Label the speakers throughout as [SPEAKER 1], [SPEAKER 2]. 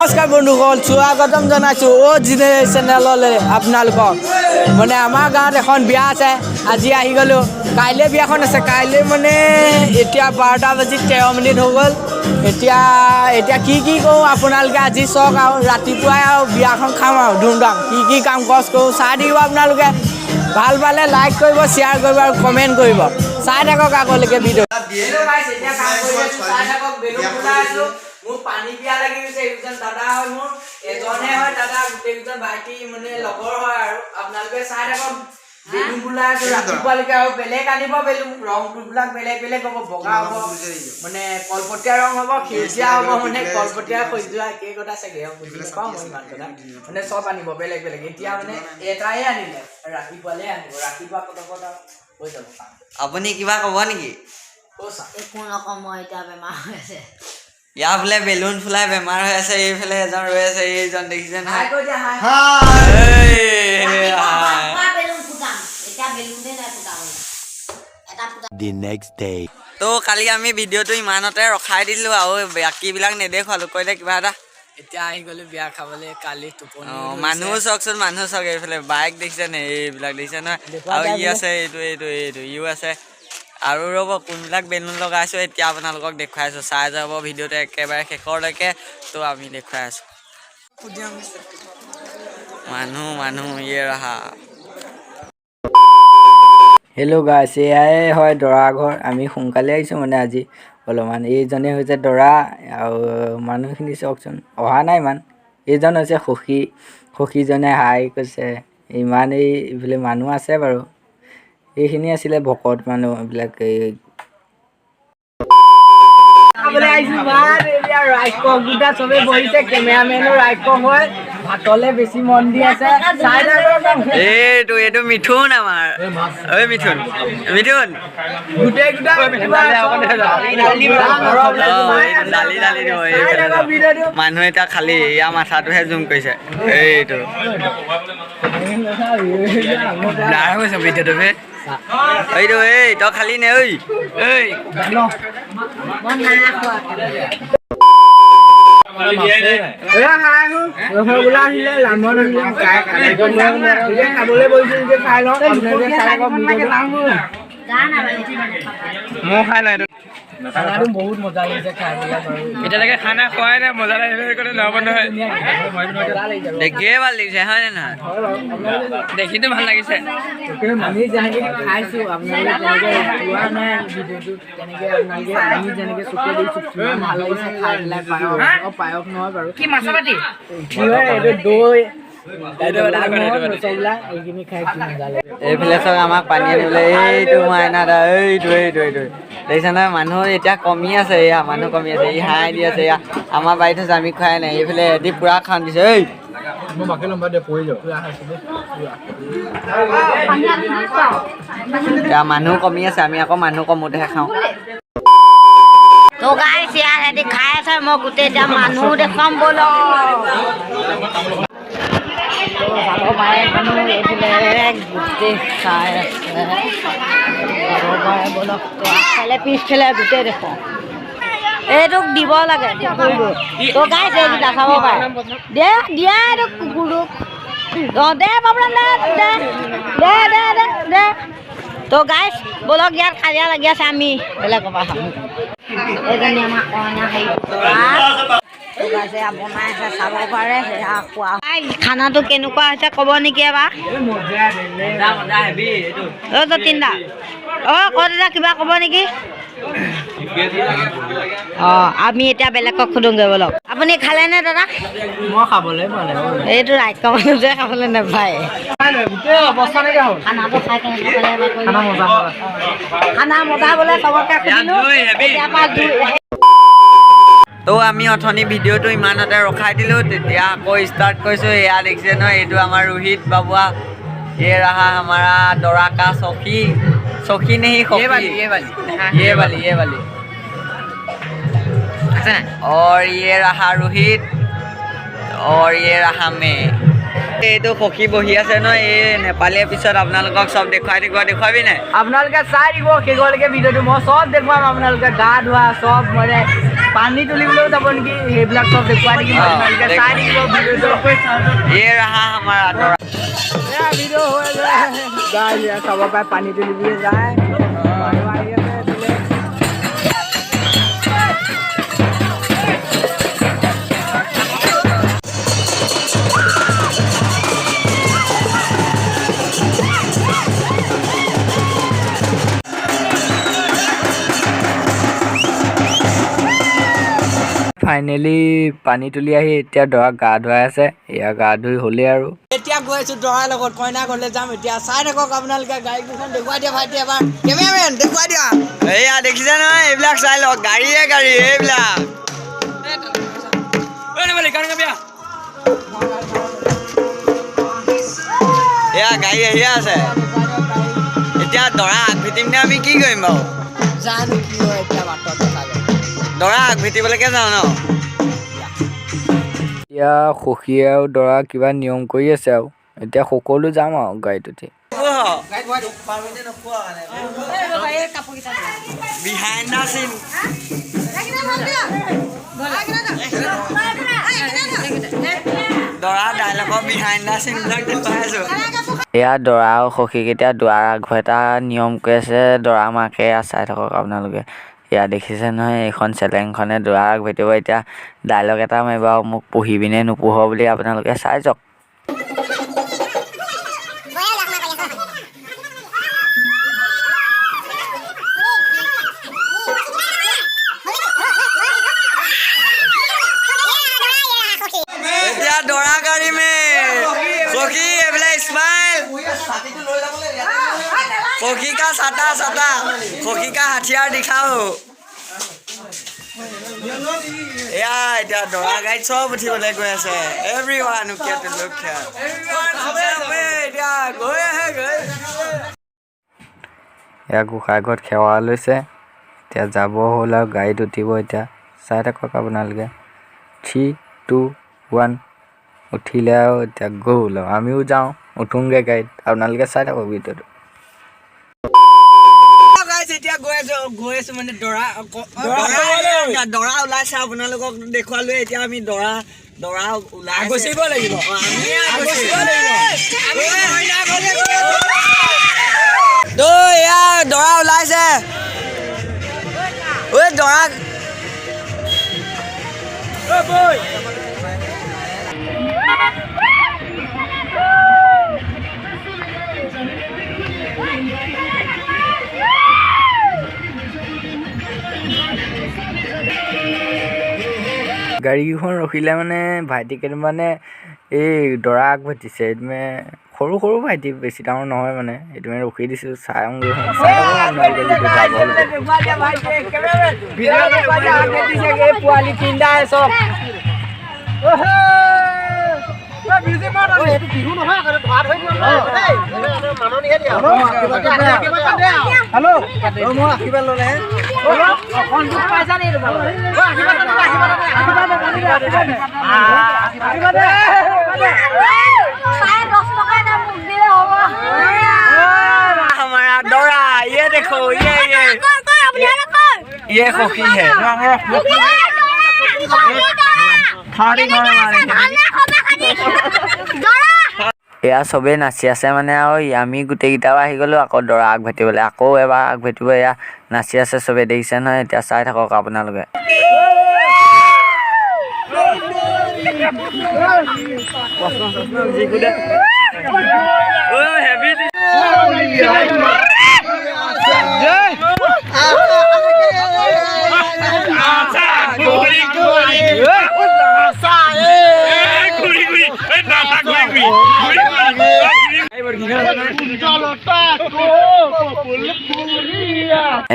[SPEAKER 1] নমস্কাৰ বন্ধুসকল স্বাগতম জনাইছোঁ চেনেললৈ আপোনালোকক মানে আমাৰ গাঁৱত এখন বিয়া আছে আজি আহি গ'লোঁ কাইলৈ বিয়াখন আছে কাইলৈ মানে এতিয়া 12:13 হৈ গ'ল এতিয়া কি কৰোঁ আপোনালোকে আজি চাওক আৰু ৰাতিপুৱাই আৰু বিয়াখন খাম আৰু ধুমধাম কি কাম কাজ কৰোঁ চাই থাকিব আপোনালোকে ভাল পালে লাইক কৰিব শ্বেয়াৰ কৰিব আৰু কমেণ্ট কৰিব চাই থাকক আগলৈকে ভিডিঅ' মোৰ পানী পিয়া লাগি গৈছে এইজন দাদা হয় মোৰ এজনে হয় দাদা গোটেইজন ভাইটি মানে লগৰ হয় আৰু আপোনালোকে চাই থাকক বেলুন বুলাই আছে ৰাতিপুৱালৈকে আৰু বেলেগ আনিব বেলুন ৰংবিলাক বেলেগ হ'ব বগা হ'ব মানে কলপতীয়া ৰং হ'ব সেউজীয়া হ'ব মানে কলপতীয়া সজোৱা কেইকটা চাগে বুজি নাপাওঁ মই ইমান কথা মানে চব আনিব বেলেগ এতিয়া মানে এটাই আনিলে ৰাতিপুৱালৈ আনিব ৰাতিপুৱা পতকত হৈ যাব
[SPEAKER 2] আপুনি কিবা ক'ব নেকি
[SPEAKER 3] একো নকওঁ মই এতিয়া বেমাৰ হৈ আছে
[SPEAKER 2] ইয়াৰ ফালে বেলুন ফুলাই বেমাৰ হৈ আছে এইফালে এজন ৰৈ আছে এইজন দেখিছে নহয় তো কালি আমি ভিডিঅ'টো ইমানতে ৰখাই দিলোঁ আৰু বাকীবিলাক নেদেখুৱালোঁ কৈ দে কিবা এটা
[SPEAKER 1] এতিয়া আহি গ'লোঁ বিয়া খাবলৈ কালি টোপনি
[SPEAKER 2] মানুহ চাওকচোন মানুহ চাওক এইফালে বাইক দেখিছে নে এইবিলাক দেখিছে নহয় আৰু ই আছে এইটো ইও আছে আৰু ৰ'ব কোনবিলাক বেলুন লগাইছোঁ এতিয়া আপোনালোকক দেখুৱাইছোঁ চাই যাব ভিডিঅ'টো একেবাৰে শেষৰলৈকে তো আমি দেখুৱাই আছোঁ মানুহ ইয়ে ৰাহা
[SPEAKER 1] হেল্ল' গাইছ এয়াই হয় দৰা ঘৰ আমি সোনকালে আহিছোঁ মানে আজি অলপমান এইজনে হৈছে দৰা আৰু মানুহখিনি চাওকচোন অহা নাই ইমান এইজন হৈছে সখীজনে হাই কৈছে ইমান এইফালে মানুহ আছে বাৰু এইখিনি আছিলে ভকত মানুহ এইবিলাক চবে বহিছে কেমেৰামেনো ৰাইকক হয় ভাতলে বেছি মন দি আছে
[SPEAKER 2] এইটো মিথুন আমাৰ ঐ মিথুন মানুহ এতিয়া খালী ইয়াৰ মাথাটোহে জুম কৰিছে এইটো এইটো তই খালি নে ঐ
[SPEAKER 1] খাবলৈ বহিছো খাই লওঁ মই খাই নাই বহুত মজা লাগিছে খাই এতিয়ালৈকে খানা খোৱাই নাই মজা লাগিছে নহ'ব নহয়
[SPEAKER 2] দেখিয়ে ভাল লাগিছে হয় নে নহয়
[SPEAKER 1] দেখিতো ভাল লাগিছে আমি যেনেকৈ খাইছোঁ আপোনালোকে পোৱা নাই ভিডিঅ'টো তেনেকৈ আপোনালোকে আমি যেনেকৈ চকুৱে দেখিছোঁ কিমান ভাল লাগিছে খাই পেলাই পায়স নহয় বাৰু কি মাছ পাতি কি হয় এইটো দৈ
[SPEAKER 2] এইফালে চব আমাক পানী আনিবলৈ এইটো মাইনা দা এইটো দেখিছে নহয় মানুহ এতিয়া কমি আছে এয়া মানুহ কমি আছে ই হাঁহ দি আছে এয়া আমাৰ বাৰীত হৈছে আমি খোৱাই নাই এইফালে এদি পুৰা খান দিছে এতিয়া মানুহ কমি আছে আমি আকৌ মানুহ কমোতেহে খাওঁ
[SPEAKER 3] তো গাইছ ইয়াত খাই আছে মই গোটেই এতিয়া মানুহ দেখুৱাম ব'ল চাব পাৰে মানুহ এইফালে গোটেই চাই আছে চাব পাৰে ব'লক আগফালে পিছফালে গোটেই দেখোঁ এইটোক দিব লাগে তো গাইছ এইকেইটা চাব পাৰে দিয়া এইটোক কুকুৰটোক দে বাবলা দে তো গাইছ ব'লক ইয়াত কাজিয়া লাগি আছে আমি বেলেগৰ পৰা খাম এইজনী আমাৰ কইনা হেৰি বনাই আছে চাব পাৰে সেয়া খোৱা খানাটো কেনেকুৱা হৈছে ক'ব নেকি এবাৰ তিনিটা ক'ত এতিয়া কিবা ক'ব নেকি আমি এতিয়া বেলেগক সোধোগৈ ব'লক আপুনি খালেনে দাদা
[SPEAKER 1] মই খাবলৈ
[SPEAKER 3] এইটো ৰাইক মানুহ যে খাবলৈ নাপায় খানাটো খাই খানা মজা বোলে চবকে
[SPEAKER 2] তো আমি অথনি ভিডিঅ'টো ইমানতে ৰখাই দিলোঁ তেতিয়া আকৌ ষ্টাৰ্ট কৰিছোঁ এয়া দেখিছে নহয় এইটো আমাৰ ৰোহিত বাবুৱা ये रहा हमारा दौरा का सौखी नहीं ये वाली और ये रहा रोहित और ये रहा मैं এইটো সখী বহি আছে ন এই নেপালী পিছত আপোনালোকক চব দেখুৱাবি নাই
[SPEAKER 1] আপোনালোকে চাই দিব শেষলৈকে ভিডিঅ'টো মই চব দেখুৱাম আপোনালোকে গা ধোৱা চব মানে পানী তুলিবলৈও যাব নেকি সেইবিলাক চব দেখুৱাই থাকিম আপোনালোকে চাই থাকিব ভিডিঅ'টো
[SPEAKER 2] ये रहा हमारा दौरा
[SPEAKER 1] এয়া ভিডিঅ' হৈ যায় চাব পাৰে পানী তুলিবলৈ যায় মানুহ আহি আছে এইফালে। ফাইনেলি পানী তুলি আহি এতিয়া দৰাক গা ধুৱাই আছে এয়া গা ধুই হ'লেই আৰু এতিয়া গৈ আছো দৰাৰ লগত কইনা ঘৰলৈ যাম এতিয়া চাই থাকক আপোনালোকে গাড়ীখন দেখুৱাই দিয়া ভাইটি এবাৰ কেমেৰামেন দেখুৱাই দিয়া
[SPEAKER 2] এয়া দেখিছে নহয় এইবিলাক চাই লওক গাড়ীয়ে গাড়ী এইবিলাক এয়া গাড়ী আহি আছে এতিয়া দৰা আগভিটিমনে আমি কি কৰিম বাৰু
[SPEAKER 1] জানো কি হয় এতিয়া বাটত দেখা যায়
[SPEAKER 2] দৰা আগভিটিবলৈকে যাওঁ ন
[SPEAKER 1] এতিয়া সখী আৰু দৰা কিবা নিয়ম কৰি আছে আৰু এতিয়া সকলো যাম আৰু গাড়ীত উঠি
[SPEAKER 2] বিহাইণ্ড দ্য চিন দৰা ডাইলগৰ বিহাইণ্ড দ্য চিনবিলাক দেখুৱাই আছো
[SPEAKER 1] এয়া দৰা আৰু সখীকেইটা দুৱাৰ আগৰ এটা নিয়ম কৰি আছে দৰা মাকে চাই থাকক আপোনালোকে এয়া দেখিছে নহয় এইখন চেলেংখনে দৰা আগভেটিব এতিয়া ডাইলগ এটা মাৰিব আৰু মোক পঢ়ি পিনে নোপোহ বুলি আপোনালোকে চাই যাওক
[SPEAKER 2] এতিয়া দৰা গাড়ী মে সখী এইবিলাক স্মাইল সখী কা ছাতা ছাতা সখী কা হাথিয়াৰ দিখাও এয়া এতিয়া দৰা গাড়ীত চব উঠিবলৈ গৈ আছে এভৰিৱান এতিয়া গৈ আহে গৈ
[SPEAKER 1] এয়া গোসাঁই ঘৰত সেৱা লৈছে এতিয়া যাব হ'ল আৰু গাড়ীত উঠিব এতিয়া চাই থাকক আপোনালোকে 3, 2, 1 উঠিলে আৰু এতিয়া গ'ল আৰু আমিও যাওঁ উঠোংগে গাড়ীত আপোনালোকে চাই থাকক ভিডিঅ'টো
[SPEAKER 2] এতিয়া গৈ আছো মানে দৰা ওলাইছে আপোনালোকক দেখুৱালো এতিয়া আমি দৰা ওলাই গচিব লাগিব এয়া দৰা ওলাইছে ঐ দৰা
[SPEAKER 1] গাড়ীকেইখন ৰখিলে মানে ভাইটি কেইটামানে এই দৰা আগভাতিছে এইটো মানে সৰু সৰু ভাইটি বেছি ডাঙৰ নহয় মানে এইটো মানে ৰখি দিছোঁ চাওঁগৈ পোৱালি তিনিটাই চব
[SPEAKER 2] हमारा दौरा ये देखो ये सखी है
[SPEAKER 1] এয়া চবেই নাচি আছে মানে আৰু আমি গোটেইকেইটাও আহি গ'লোঁ আকৌ দৰা আগভাতিবলৈ আকৌ এবাৰ আগভাতিব এয়া নাচি আছে চবেই দেখিছে নহয় এতিয়া চাই থাকক আপোনালোকে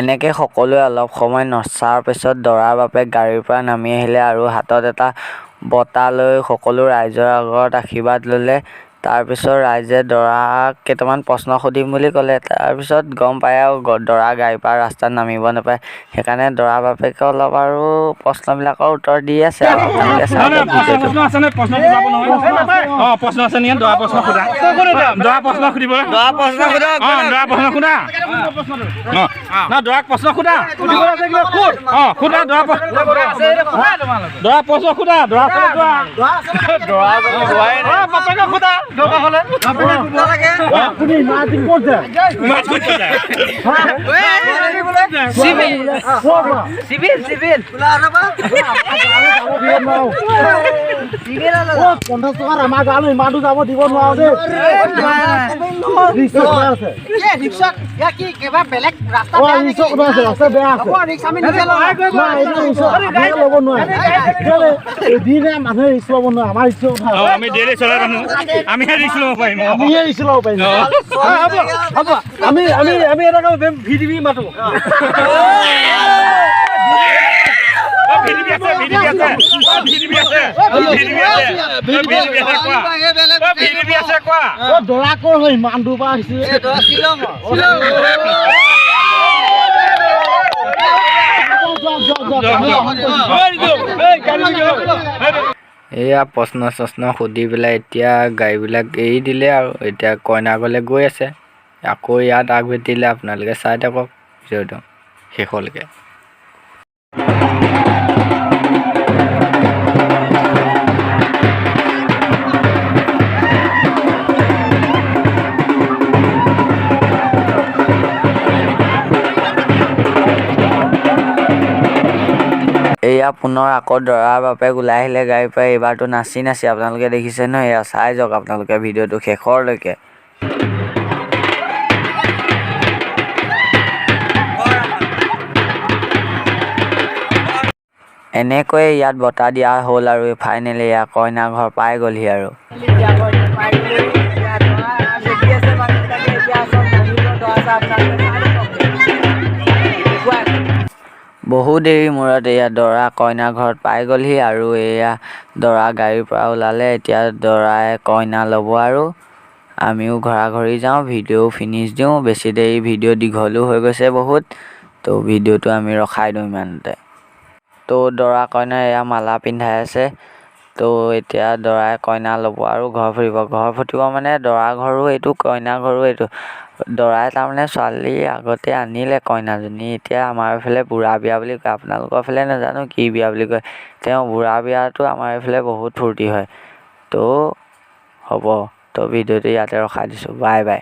[SPEAKER 1] এনেকৈ সকলোৱে অলপ সময় নচাৰ পিছত দৰাৰ বাপেক গাড়ীৰ পৰা নামি আহিলে আৰু হাতত এটা বঁটা লৈ সকলো ৰাইজৰ আগত আশীৰ্বাদ ল'লে
[SPEAKER 2] তাৰপিছত ৰাইজে দৰাক কেইটামান প্ৰশ্ন সুধিম বুলি ক'লে। তাৰপিছত গম পায় আৰু দৰা গাড়ীৰ পৰা ৰাস্তাত নামিব নাপায়, সেইকাৰণে দৰা বাপেকে অলপ আৰু প্ৰশ্নবিলাকৰ উত্তৰ দি আছে আৰু আপোনালোকে চাই দিয়ক ভিডিঅ'টো।
[SPEAKER 4] প্ৰশ্ন আছে নেকি? দৰা প্ৰশ্ন সোধা, দৰা প্ৰশ্ন সুধিব,
[SPEAKER 2] দৰা প্ৰশ্ন সোধক।
[SPEAKER 4] দৰা প্ৰশ্ন সোধা, দৰাক প্ৰশ্ন সোধা, সোধা দৰা প্ৰশ্ন সোধা, দৰা বাপেকে সোধা দৰকাৰ হ'লে।
[SPEAKER 5] আমাৰ গাঁৱলৈ ইমানটো যাব দিব নোৱাৰো দেই। ৰাস্তা বেয়া আছে, ল'ব নোৱাৰে মানুহে ৰিক্স ল'ব নোৱাৰে। আমাৰ ৰিক্স
[SPEAKER 4] আমি ডেইলি চলাই মানুহ, আমিহে ৰিক্স ল'ব পাৰিম।
[SPEAKER 5] আমিহে ৰিক্স ল'ব পাৰিম। আমি এটা ভিডিবি মাতো। দৰা কৰ হয় ইমান দূৰ পৰা আহিছে।
[SPEAKER 2] এয়া প্ৰশ্ন সুধি পেলাই এতিয়া গাড়ীবিলাক এৰি দিলে আৰু এতিয়া কইনা ঘৰলৈ গৈ আছে। আকৌ ইয়াত আগভেটিলে, আপোনালোকে চাই থাকক ভিডিঅ'টো শেষলৈকে। এয়া পুনৰ আকৌ দৰাৰ বাপেক ওলাই আহিলে গাড়ীৰ পৰা। এইবাৰতো নাচি আপোনালোকে দেখিছে নহয়। এয়া চাই যাওক আপোনালোকে ভিডিঅ'টো শেষৰলৈকে। এনেকৈয়ে ইয়াত বঁটা দিয়া হ'ল আৰু ফাইনেলি এয়া কইনা ঘৰ পাই গ'লহি আৰু। বহু দেৰি মূৰত এয়া দৰা কইনা ঘৰত পাই গ'লহি আৰু এয়া দৰা গাড়ীৰ পৰা ওলালে। এতিয়া দৰাই কইনা ল'ব আৰু আমিও ঘৰা-ঘৰি যাওঁ, ভিডিঅ' ফিনিছ দিওঁ। বেছি দেৰি ভিডিঅ' দীঘলো হৈ গৈছে বহুত, তো ভিডিঅ'টো আমি ৰখাই দিওঁ ইমানতে। তো দৰা কইনা এয়া মালা পিন্ধাই আছে। তো এতিয়া দৰাই কইনা ল'ব আৰু ঘৰ ফুটিব মানে দৰা ঘৰো এইটো, কইনা ঘৰো এইটো। দৰাই তাৰমানে ছোৱালী আগতে আনিলে কইনাজনী, এতিয়া আমাৰ এইফালে বুঢ়া বিয়া বুলি কয়। আপোনালোকৰ ফালে নাজানো কি বিয়া বুলি কয়। তেওঁ বুঢ়া বিয়াটো আমাৰ এইফালে বহুত ফূৰ্তি হয়। তো হ'ব, তো ভিডিঅ'টো ইয়াতে ৰখাই দিছোঁ। Bye bye.